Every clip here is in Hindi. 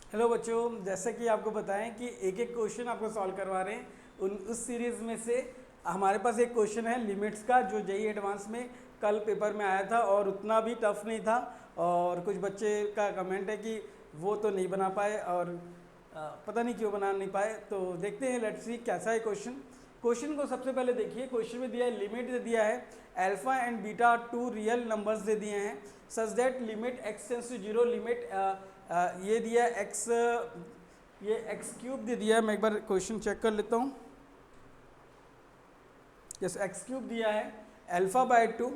हेलो बच्चों, जैसे कि आपको बताएं कि एक एक क्वेश्चन आपको सॉल्व करवा रहे हैं। उस सीरीज़ में से हमारे पास एक क्वेश्चन है लिमिट्स का, जो जेईई एडवांस में कल पेपर में आया था और उतना भी टफ नहीं था। और कुछ बच्चे का कमेंट है कि वो तो नहीं बना पाए और पता नहीं क्यों बना नहीं पाए। तो देखते हैं, लेट्स सी कैसा है क्वेश्चन। क्वेश्चन को सबसे पहले देखिए। क्वेश्चन में दिया है, लिमिट दे दिया है alpha and beta two real numbers दे दिए हैं such that limit x tends to zero, limit ये दिया है एक्स, ये एक्स क्यूब दे दिया है। मैं एक बार क्वेश्चन चेक कर लेता हूँ। यस, एक्स क्यूब दिया है अल्फा बाय टू,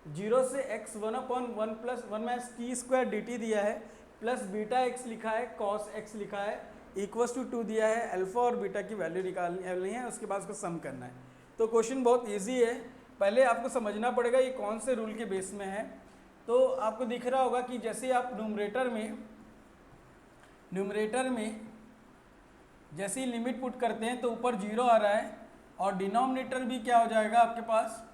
जीरो से x one upon one plus one minus t square d T दिया है, प्लस बीटा एक्स लिखा है, कॉस एक्स लिखा है, इक्वल्स टू टू दिया है। अल्फा और बीटा की वैल्यू निकालनी है, उसके बाद उसको सम करना है। तो क्वेश्चन बहुत ईजी है। पहले आपको समझना पड़ेगा ये कौन से रूल के बेस में है। तो आपको दिख रहा होगा कि जैसे आप न्यूमरेटर में जैसे ही लिमिट पुट करते हैं तो ऊपर जीरो आ रहा है और डिनोमिनेटर भी क्या हो जाएगा आपके पास,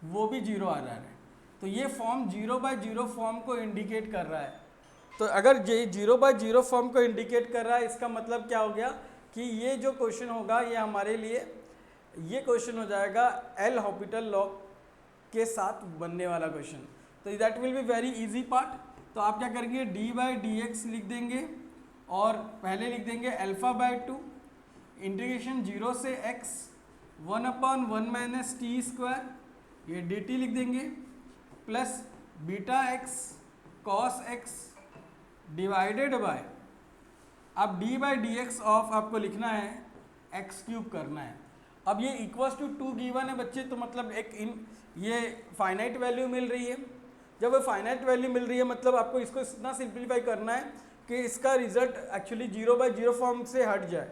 वो भी जीरो आ रहा है। तो ये form zero by zero form को इंडिकेट कर रहा है। तो अगर ये जीरो बाय जीरो फॉर्म को इंडिकेट कर रहा है, इसका मतलब क्या हो गया कि ये जो क्वेश्चन होगा ये हमारे लिए ये क्वेश्चन हो जाएगा एल हॉपिटल लॉ के साथ बनने वाला क्वेश्चन। तो that will be very easy part. तो आप क्या करेंगे, डी बाई डी एक्स लिख देंगे और पहले लिख देंगे alpha by two integration zero से x one upon one minus t square, ये डी टी लिख देंगे, plus beta x cos x divided by, अब d by d x of आपको लिखना है एक्स क्यूब करना है। अब ये इक्वल्स टू टू गिवन है बच्चे, तो मतलब ये फाइनाइट वैल्यू मिल रही है। जब वो फाइनाइट वैल्यू मिल रही है मतलब आपको इसको इतना सिंप्लीफाई करना है कि इसका result actually zero by zero form से हट जाए।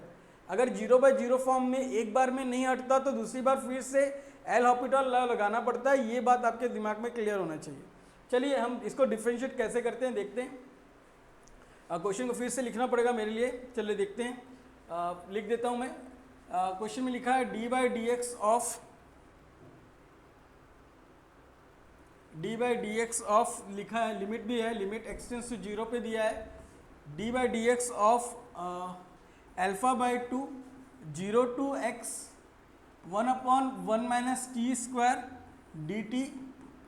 अगर जीरो बाय जीरो फॉर्म में एक बार में नहीं हटता तो दूसरी बार फिर से एल हॉपिटल लॉ लगाना पड़ता है। ये बात आपके दिमाग में क्लियर होना चाहिए। चलिए हम इसको डिफ्रेंशिएट कैसे करते हैं देखते हैं। क्वेश्चन को फिर से लिखना पड़ेगा मेरे लिए, चलिए देखते हैं। लिख देता हूँ मैं। क्वेश्चन में लिखा है d by d x of लिखा है, लिमिट भी है, limit x tends to zero पे दिया है, d by d x of alpha by two zero to x one upon one minus t square d t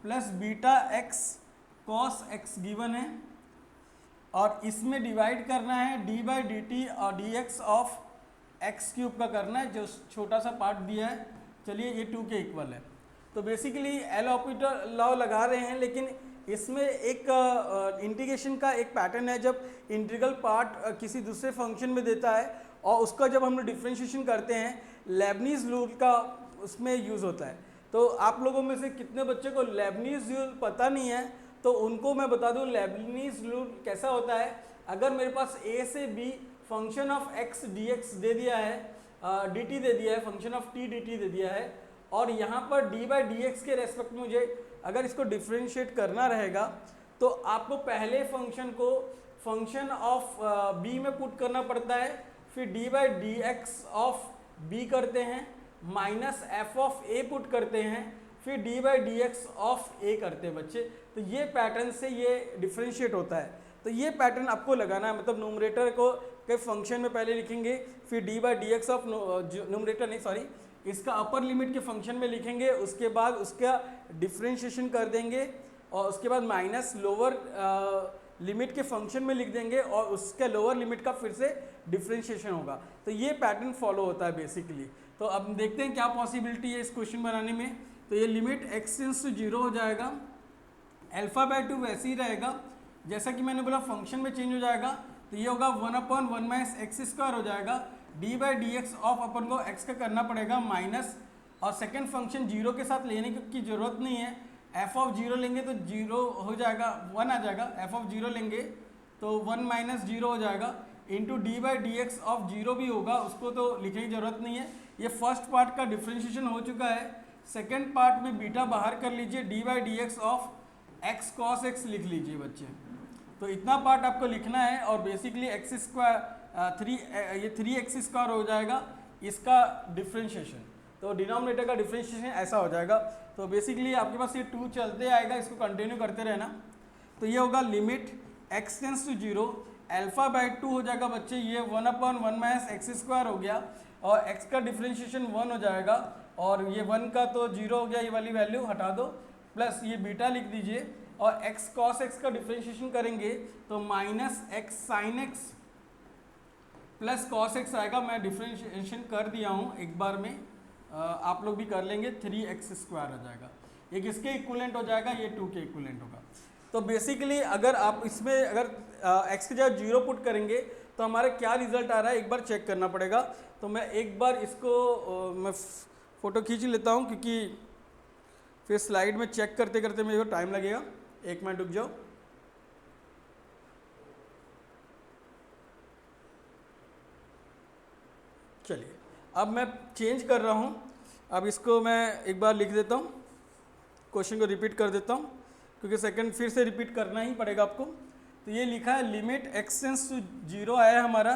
plus beta x cos x given है और इसमें डिवाइड करना है डी बाई डी टी और d x of x cube का करना है, जो छोटा सा पार्ट दिया है। चलिए ये टू के इक्वल है। तो बेसिकली एल हॉपिटल लॉ लगा रहे हैं, लेकिन इसमें एक इंटीग्रेशन का एक पैटर्न है। जब इंटीग्रल पार्ट किसी दूसरे फंक्शन में देता है और उसका जब हम लोग डिफ्रेंशिएशन करते हैं, लेबनीज रूल का उसमें यूज़ होता है। तो आप लोगों में से कितने बच्चे को लेबनीज रूल पता नहीं है, तो उनको मैं बता दूं लेबनीज रूल कैसा होता है। अगर मेरे पास ए से b function of x d x दे दिया है, डी टी दे दिया है, function of t d t दे दिया है, और यहाँ पर डी बाई डी एक्स के रेस्पेक्ट में मुझे अगर इसको डिफ्रेंशिएट करना रहेगा तो आपको पहले फंक्शन को फंक्शन ऑफ बी में पुट करना पड़ता है, फिर d by d x of b करते हैं, minus f of a put करते हैं, फिर d by d x of a करते हैं बच्चे। तो ये पैटर्न से ये डिफ्रेंशिएट होता है। तो ये पैटर्न आपको लगाना है, मतलब न्यूमरेटर को के फंक्शन में पहले लिखेंगे, फिर d by d x of numerator नहीं सॉरी इसका अपर लिमिट के फंक्शन में लिखेंगे, उसके बाद उसका डिफ्रेंशिएशन कर देंगे और उसके बाद माइनस लोअर लिमिट के फंक्शन में लिख देंगे और उसके लोअर लिमिट का फिर से डिफ्रेंशिएशन होगा। तो ये पैटर्न फॉलो होता है बेसिकली। तो अब देखते हैं क्या पॉसिबिलिटी है इस क्वेश्चन बनाने में। तो ये limit x tends to zero हो जाएगा, अल्फा बाय टू वैसे ही रहेगा जैसा कि मैंने बोला, फंक्शन में चेंज हो जाएगा। तो ये होगा one upon one minus x square हो जाएगा, d by d x of अपन को एक्स का करना पड़ेगा माइनस, और सेकंड फंक्शन जीरो के साथ लेने की जरूरत नहीं है, एफ ऑफ जीरो लेंगे तो जीरो हो जाएगा, वन आ जाएगा, एफ ऑफ जीरो लेंगे तो वन माइनस जीरो हो जाएगा, into D by d x of zero भी होगा, उसको तो लिखने की जरूरत नहीं है। ये फर्स्ट पार्ट का डिफ्रेंशिएशन हो चुका है। सेकेंड पार्ट में बीटा बाहर कर लीजिए, D by d x of x cos x लिख लीजिए बच्चे। तो इतना पार्ट आपको लिखना है और बेसिकली एक्स स्क्वायर ये थ्री एक्स स्क्वायर हो जाएगा इसका डिफ्रेंशिएशन। तो डिनोमिनेटर का डिफ्रेंशिएशन ऐसा हो जाएगा। तो बेसिकली आपके पास ये टू चलते आएगा, इसको कंटिन्यू करते रहना। तो ये होगा limit x tends to 0 alpha by 2 हो जाएगा बच्चे, ये 1/1 माइनस एक्स स्क्वायर हो गया और x का डिफ्रेंशिएशन 1 हो जाएगा और ये 1 का तो 0 हो गया, ये वाली वैल्यू हटा दो, प्लस ये बीटा लिख दीजिए और x cos x का डिफ्रेंशिएशन करेंगे तो minus x sine x plus cos x आएगा। मैं डिफ्रेंशिएशन कर दिया हूँ एक बार में, आप लोग भी कर लेंगे, 3x स्क्वायर हो जाएगा। ये किसके इक्विवेलेंट हो जाएगा, ये 2 के इक्विवेलेंट होगा। तो बेसिकली अगर आप इसमें अगर x की जगह 0 पुट करेंगे तो हमारे क्या रिजल्ट आ रहा है एक बार चेक करना पड़ेगा। तो मैं एक बार इसको मैं फ़ोटो खींच लेता हूँ क्योंकि फिर स्लाइड में चेक करते करते मेरे को टाइम लगेगा। 1 मिनट रुक जाओ। चलिए अब मैं चेंज कर रहा हूँ, अब इसको मैं एक बार लिख देता हूँ, क्वेश्चन को रिपीट कर देता हूँ क्योंकि सेकंड फिर से रिपीट करना ही पड़ेगा आपको। तो ये लिखा है लिमिट एक्स टेंस टू 0 आया हमारा,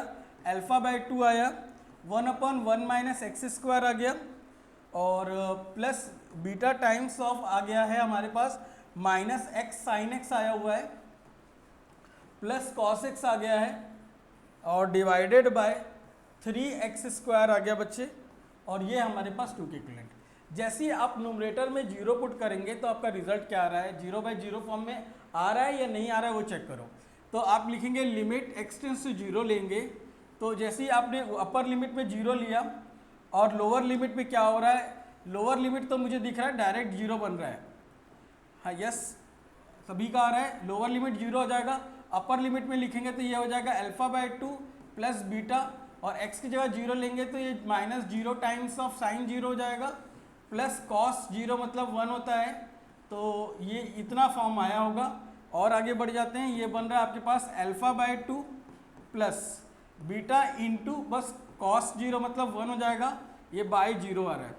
अल्फा बाई 2 आया, 1/1 माइनस एक्स स्क्वायर आ गया और प्लस बीटा टाइम्स ऑफ आ गया है हमारे पास, माइनस एक्स साइन एक्स आया हुआ है, प्लस कॉस एक्स आ गया है और डिवाइडेड बाय 3x स्क्वायर आ गया बच्चे, और ये हमारे पास 2 के इक्विवेलेंट। जैसे ही आप न्यूमरेटर में 0 पुट करेंगे तो आपका रिजल्ट क्या आ रहा है, 0/0 फॉर्म में आ रहा है या नहीं आ रहा है वो चेक करो। तो आप लिखेंगे लिमिट एक्स टेंस टू 0 लेंगे, तो जैसे ही आपने अपर लिमिट में 0 लिया और लोअर लिमिट में क्या हो रहा है, लोअर लिमिट तो मुझे दिख रहा है डायरेक्ट 0 बन रहा है, हाँ यस सभी का आ रहा है, लोअर लिमिट 0 हो जाएगा। अपर लिमिट में लिखेंगे तो ये हो जाएगा अल्फा बाई 2 प्लस बीटा, और x की जगह 0 लेंगे तो ये माइनस 0 टाइम्स ऑफ साइन 0 हो जाएगा, प्लस कॉस 0 मतलब 1 होता है। तो ये इतना फॉर्म आया होगा। और आगे बढ़ जाते हैं, ये बन रहा है आपके पास alpha by 2 plus beta into बस कॉस 0 मतलब 1 हो जाएगा, ये बाई 0 आ रहा है।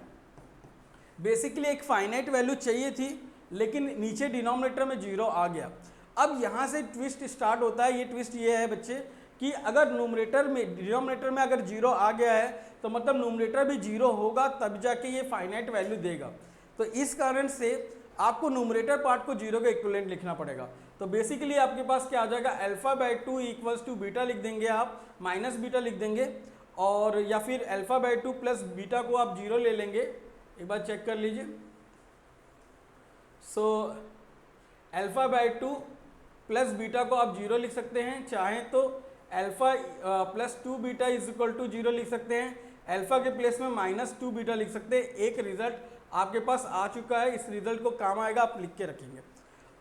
बेसिकली एक फाइनाइट वैल्यू चाहिए थी लेकिन नीचे डिनोमिनेटर में 0 आ गया। अब यहाँ से ट्विस्ट स्टार्ट होता है। ये ट्विस्ट ये है बच्चे कि अगर न्यूमरेटर में डिनोमिनेटर में अगर 0 आ गया है तो मतलब न्यूमरेटर भी 0 होगा तब जाके ये फाइनाइट वैल्यू देगा। तो इस कारण से आपको न्यूमरेटर पार्ट को 0 का इक्विवेलेंट लिखना पड़ेगा। तो बेसिकली आपके पास क्या आ जाएगा, alpha by 2 equals to beta लिख देंगे, आप माइनस बीटा लिख देंगे, और या फिर अल्फा बाई 2 प्लस बीटा को आप 0 ले लेंगे। एक बार चेक कर लीजिए। So alpha by 2 plus beta को आप 0 लिख सकते हैं, चाहें तो alpha plus 2 beta is equal to 0 लिख सकते हैं, अल्फा के प्लेस में माइनस 2 बीटा लिख सकते हैं। एक रिजल्ट आपके पास आ चुका है, इस रिजल्ट को काम आएगा, आप लिख के रखेंगे।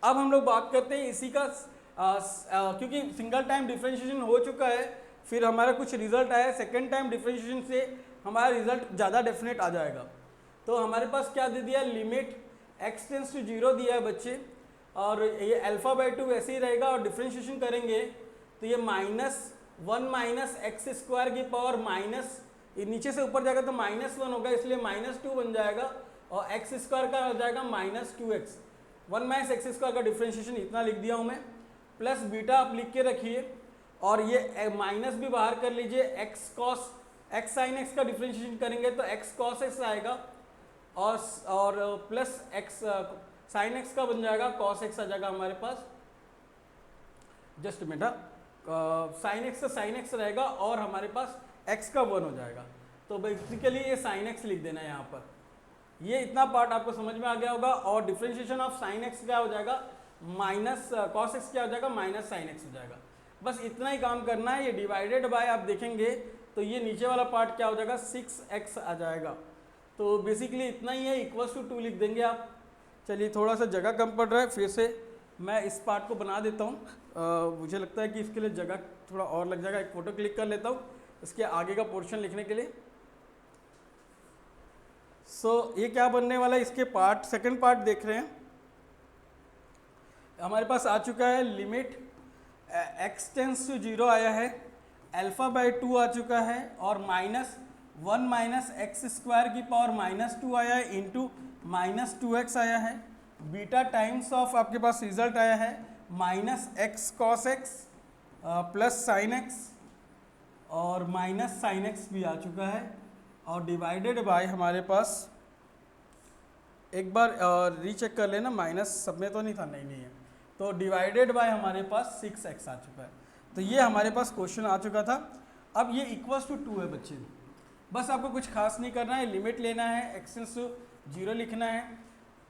अब हम लोग बात करते हैं इसी का, क्योंकि सिंगल टाइम डिफरेंशिएशन हो चुका है, फिर हमारा कुछ रिजल्ट आया, सेकेंड टाइम डिफरेंशिएशन से हमारा रिजल्ट ज़्यादा डेफिनेट आ जाएगा। तो हमारे पास क्या दे दिया, लिमिट एक्स टेंस टू 0 दिया है बच्चे, और ये अल्फा बाई 2 वैसे ही रहेगा, और डिफरेंशिएशन करेंगे तो ये -1 माइनस एक्स स्क्वायर की पावर माइनस, ये नीचे से ऊपर जाएगा तो -1 होगा, इसलिए -2 बन जाएगा, और एक्स स्क्वायर का हो जाएगा -2x। 1 माइनस एक्स स्क्वायर का डिफरेंशिएशन इतना लिख दिया हूँ मैं, प्लस बीटा आप लिख के रखिए, और ये माइनस भी बाहर कर लीजिए, x cos x sine x का डिफरेंशिएशन करेंगे तो एक्स कॉस एक्स आएगा, और प्लस एक्स साइन एक्स का बन जाएगा, कॉस एक्स आ जाएगा हमारे पास। जस्ट बेटा साइन एक्स का साइन एक्स रहेगा और हमारे पास एक्स का 1 हो जाएगा। तो बेसिकली ये साइन एक्स लिख देना है यहाँ पर। ये इतना पार्ट आपको समझ में आ गया होगा। और डिफरेंशिएशन ऑफ साइन एक्स क्या हो जाएगा, माइनस कॉस एक्स क्या हो जाएगा, माइनस साइन एक्स हो जाएगा। बस इतना ही काम करना है। ये डिवाइडेड बाय आप देखेंगे तो ये नीचे वाला पार्ट क्या हो जाएगा, 6x आ जाएगा। तो बेसिकली इतना ही है, इक्वल्स टू 2 लिख देंगे आप। चलिए थोड़ा सा जगह कम पड़ रहा है, फिर से मैं इस पार्ट को बना देता हूँ। मुझे लगता है कि इसके लिए जगह थोड़ा और लग जाएगा। एक फ़ोटो क्लिक कर लेता हूँ इसके आगे का पोर्शन लिखने के लिए। ये क्या बनने वाला है, इसके पार्ट सेकंड पार्ट देख रहे हैं। हमारे पास आ चुका है लिमिट एक्स टेंस टू 0 आया है, अल्फा बाई 2 आ चुका है, और -1 माइनस एक्स स्क्वायर की पावर -2 आया है, इंटू -2x आया है, बीटा टाइम्स ऑफ आपके पास रिजल्ट आया है -x cos x plus sine x, और माइनस साइन एक्स भी आ चुका है, और डिवाइडेड बाय हमारे पास एक बार रीचेक कर लेना, माइनस सब में तो नहीं था, नहीं है, तो डिवाइडेड बाय हमारे पास 6x आ चुका है। तो ये हमारे पास क्वेश्चन आ चुका था। अब ये इक्वल्स टू 2 है बच्चे, बस आपको कुछ खास नहीं करना है, लिमिट लेना है, एक्सटेंस टू 0 लिखना है।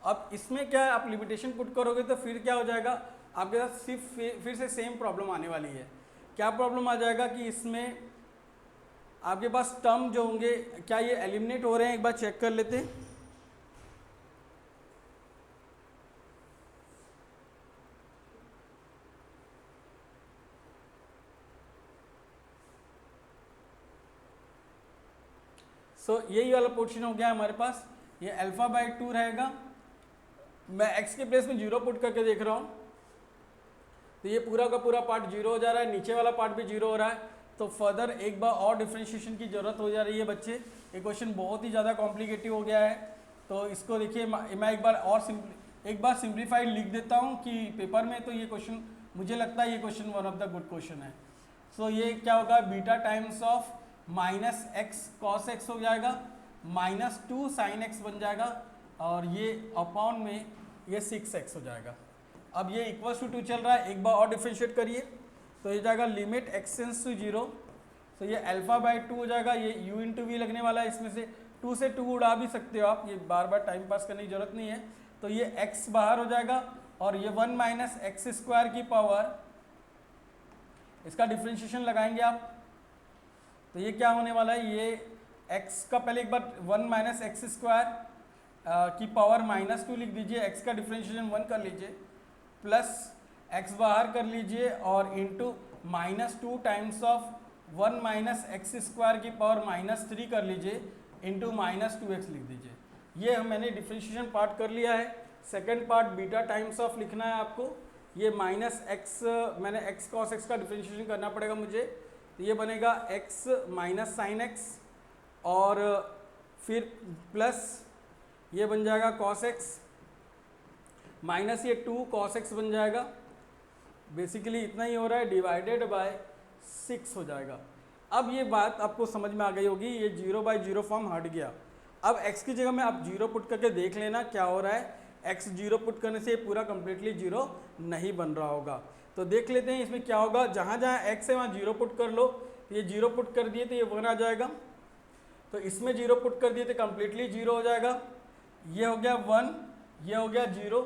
अब इसमें क्या है, आप लिमिटेशन पुट करोगे तो फिर क्या हो जाएगा, आपके साथ सिर्फ फिर से सेम प्रॉब्लम आने वाली है। क्या प्रॉब्लम आ जाएगा कि इसमें आपके पास टर्म जो होंगे क्या ये एलिमिनेट हो रहे हैं, एक बार चेक कर लेते हैं। यही वाला पोर्शन हो गया हमारे पास, ये अल्फा बाई 2 रहेगा। मैं x के प्लेस में 0 पुट करके देख रहा हूँ, तो ये पूरा का पूरा पार्ट 0 हो जा रहा है, नीचे वाला पार्ट भी 0 हो रहा है। तो फर्दर एक बार और डिफ्रेंशिएशन की ज़रूरत हो जा रही है बच्चे। ये क्वेश्चन बहुत ही ज़्यादा कॉम्प्लिकेटिव हो गया है। तो इसको देखिए, मैं एक बार सिंप्लीफाइड लिख देता हूँ कि पेपर में, तो ये क्वेश्चन मुझे लगता है ये question one of the good question है। ये क्या होगा, beta times of minus x cos x हो जाएगा, माइनस 2 साइन एक्स बन जाएगा, और ये अपॉन में ये 6x हो जाएगा। अब ये इक्वल्स टू 2 चल रहा है, एक बार और डिफ्रेंशिएट करिए तो ये जाएगा लिमिट x टेंड्स टू 0। तो ये अल्फा बाई 2 हो जाएगा, ये u इंटू वी लगने वाला है, इसमें से 2 से 2 उड़ा भी सकते हो आप, ये बार बार टाइम पास करने की जरूरत नहीं है। तो ये x बाहर हो जाएगा, और ये 1 माइनस एक्स स्क्वायर की पावर, इसका डिफ्रेंशिएशन लगाएंगे आप, तो ये क्या होने वाला है, ये x का पहले एक बार 1 माइनस एक्स स्क्वायर की पावर -2 लिख दीजिए, x का डिफ्रेंशिएशन 1 कर लीजिए, प्लस x बाहर कर लीजिए, और into -2 times of 1 minus x square की पावर -3 कर लीजिए, इंटू -2x लिख दीजिए। ये मैंने डिफ्रेंशिएशन पार्ट कर लिया है। Second part beta times of लिखना है आपको, ये -x, मैंने x cos x का डिफ्रेंशिएशन करना पड़ेगा मुझे, तो ये बनेगा x माइनस साइन एक्स, और फिर प्लस ये बन जाएगा cos x, माइनस ये 2 cos x बन जाएगा, बेसिकली इतना ही हो रहा है, डिवाइडेड बाय 6 हो जाएगा। अब ये बात आपको समझ में आ गई होगी, ये 0/0 फॉर्म हट गया। अब x की जगह में आप 0 पुट करके देख लेना क्या हो रहा है, x 0 पुट करने से ये पूरा कंप्लीटली 0 नहीं बन रहा होगा। तो देख लेते हैं इसमें क्या होगा, जहाँ जहाँ x है वहाँ 0 पुट कर लो, ये 0 पुट कर दिए तो ये 1 आ जाएगा, तो इसमें 0 पुट कर दिए तो कंप्लीटली 0 हो जाएगा, ये हो गया 1, ये हो गया 0,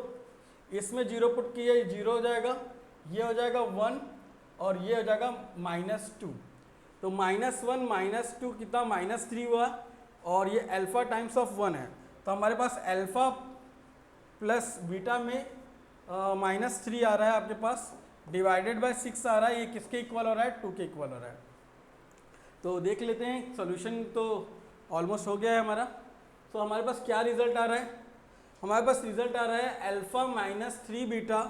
इसमें 0 पुट किया ये 0 हो जाएगा, ये हो जाएगा 1, और ये हो जाएगा -2। तो -1 -2 कितना, -3 हुआ, और ये अल्फा टाइम्स ऑफ 1 है, तो हमारे पास अल्फा प्लस बीटा में -3 आ रहा है आपके पास, डिवाइडेड बाय 6 आ रहा है, ये किसके इक्वल हो रहा है, 2 के इक्वल हो रहा है। तो देख लेते हैं, सॉल्यूशन तो ऑलमोस्ट हो गया है हमारा। तो हमारे पास क्या रिजल्ट आ रहा है, हमारे पास रिजल्ट आ रहा है alpha -3 beta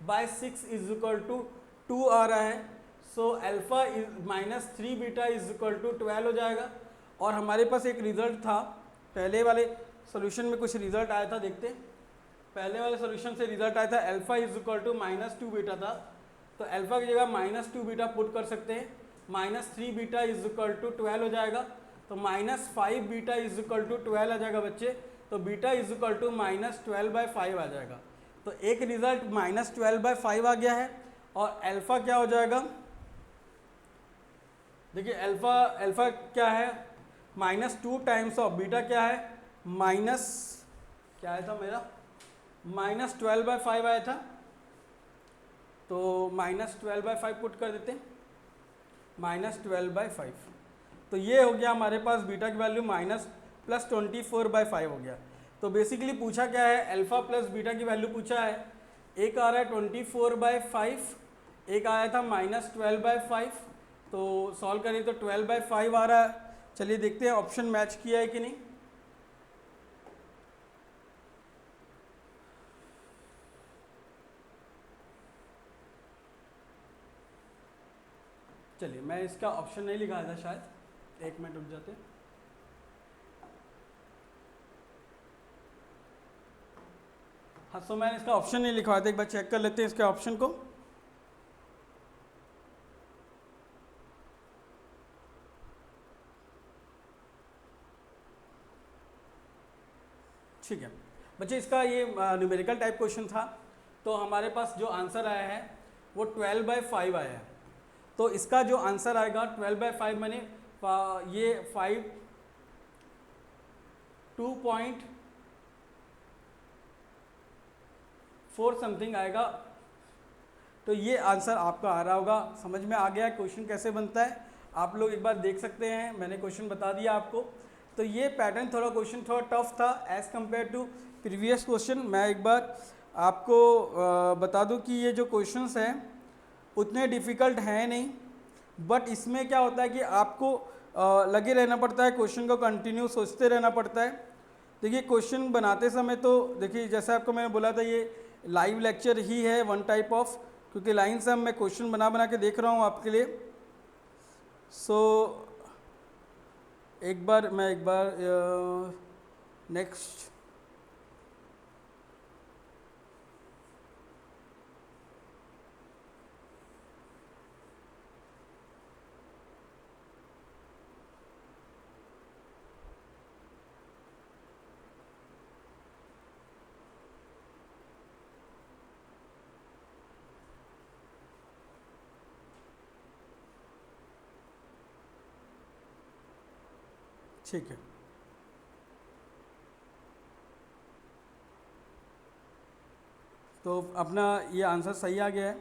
by 6 is equal to 2 आ रहा है। So alpha -3 beta is equal to 12 हो जाएगा। और हमारे पास एक रिजल्ट था, पहले वाले सॉल्यूशन में कुछ रिजल्ट आया था, देखते हैं। पहले वाले सॉल्यूशन से रिजल्ट आया था alpha is equal to -2 beta था, तो अल्फा की जगह -2 बीटा पुट कर सकते हैं, -3 बीटा इज इक्वल टू 12 हो जाएगा, तो -5 बीटा इज इक्वल टू 12 आ जाएगा बच्चे, तो बीटा इज इक्वल टू -12/5 आ जाएगा। तो एक रिजल्ट -12/5 आ गया है, और अल्फा क्या हो जाएगा, देखिए अल्फा क्या है, -2 टाइम्स ऑफ बीटा क्या है, क्या आया था मेरा, -12/5 आया था, तो -12/5 पुट कर देते हैं, -12/5। तो ये हो गया हमारे पास बीटा की वैल्यू +24/5 हो गया। तो बेसिकली पूछा क्या है, अल्फा प्लस बीटा की वैल्यू पूछा है, एक आ रहा है 24/5, एक आया था -12/5, तो सॉल्व करिए तो 12/5 आ रहा है। चलिए देखते हैं ऑप्शन मैच किया है कि नहीं। चलिए, मैं इसका ऑप्शन नहीं लिखा था शायद, एक मिनट रुक जाते। हाँ, सो मैंने इसका ऑप्शन नहीं लिखा था, एक बार चेक कर लेते हैं इसके ऑप्शन को। ठीक है बच्चे, इसका ये न्यूमेरिकल टाइप क्वेश्चन था, तो हमारे पास जो आंसर आया है वो 12/5 आया है। तो इसका जो आंसर आएगा 12/5 माने ये 5 2.4 समथिंग आएगा। तो ये आंसर आपका आ रहा होगा। समझ में आ गया क्वेश्चन कैसे बनता है? आप लोग एक बार देख सकते हैं, मैंने क्वेश्चन बता दिया आपको। तो ये पैटर्न क्वेश्चन थोड़ा टफ था as compare to previous question. मैं एक बार आपको बता दूं कि ये जो क्वेश्चंस हैं उतने डिफ़िकल्ट हैं नहीं, बट इसमें क्या होता है कि आपको लगे रहना पड़ता है, क्वेश्चन को कंटिन्यू सोचते रहना पड़ता है। देखिए क्वेश्चन बनाते समय तो देखिए जैसे आपको मैंने बोला था ये लाइव लेक्चर ही है वन टाइप ऑफ, क्योंकि लाइन से मैं क्वेश्चन बना बना के देख रहा हूँ आपके लिए। सो एक बार नेक्स्ट ठीक है। तो अपना ये आंसर सही आ गया है।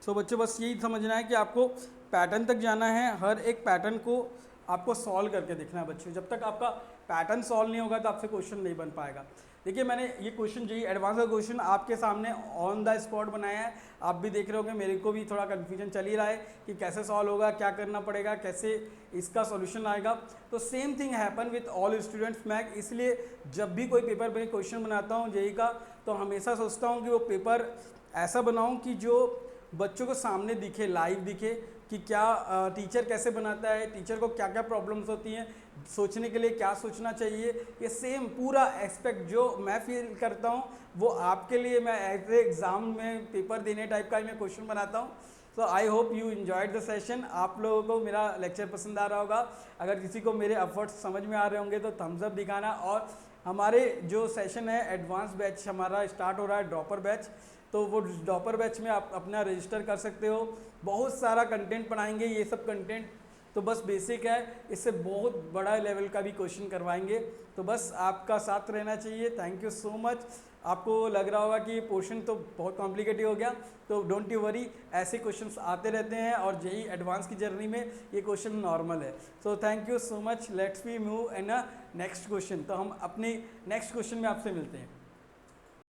तो बच्चों बस यही समझना है कि आपको पैटर्न तक जाना है, हर एक पैटर्न को आपको सॉल्व करके देखना है बच्चों। जब तक आपका पैटर्न सॉल्व नहीं होगा तो आपसे क्वेश्चन नहीं बन पाएगा। देखिए मैंने ये क्वेश्चन जो एडवांस का क्वेश्चन आपके सामने ऑन द स्पॉट बनाया है, आप भी देख रहे होंगे। मेरे को भी थोड़ा कन्फ्यूजन चल ही रहा है कि कैसे सॉल्व होगा, क्या करना पड़ेगा, कैसे इसका सॉल्यूशन आएगा। तो same thing happen with all students math. इसलिए जब भी कोई पेपर में क्वेश्चन बनाता हूँ जेईई का, तो हमेशा सोचता हूँ कि वो पेपर ऐसा बनाऊँ कि जो बच्चों को सामने दिखे, लाइव दिखे कि क्या टीचर कैसे बनाता है, टीचर को क्या क्या प्रॉब्लम्स होती हैं, सोचने के लिए क्या सोचना चाहिए। ये सेम पूरा एस्पेक्ट जो मैं फील करता हूँ वो आपके लिए मैं एज ए एग्ज़ाम में पेपर देने टाइप का ही मैं क्वेश्चन बनाता हूँ। So I hope you enjoyed the session. आप लोगों को मेरा लेक्चर पसंद आ रहा होगा। अगर किसी को मेरे एफर्ट्स समझ में आ रहे होंगे तो थम्स अप दिखाना। और हमारे जो सेशन है एडवांस बैच हमारा स्टार्ट हो रहा है, ड्रॉपर बैच। तो वो ड्रॉपर बैच में आप अपना रजिस्टर कर सकते हो। बहुत सारा कंटेंट पढ़ाएंगे, ये सब कंटेंट तो बस बेसिक है, इससे बहुत बड़ा लेवल का भी क्वेश्चन करवाएंगे। तो बस आपका साथ रहना चाहिए। Thank you so much. आपको लग रहा होगा कि ये पोर्शन तो बहुत कॉम्प्लिकेटेड हो गया, तो डोंट यू वरी, ऐसे क्वेश्चंस आते रहते हैं और जेईई एडवांस की जर्नी में ये क्वेश्चन नॉर्मल है। So thank you so much. Let's we move in a next question. तो हम अपनी नेक्स्ट क्वेश्चन में आपसे मिलते हैं।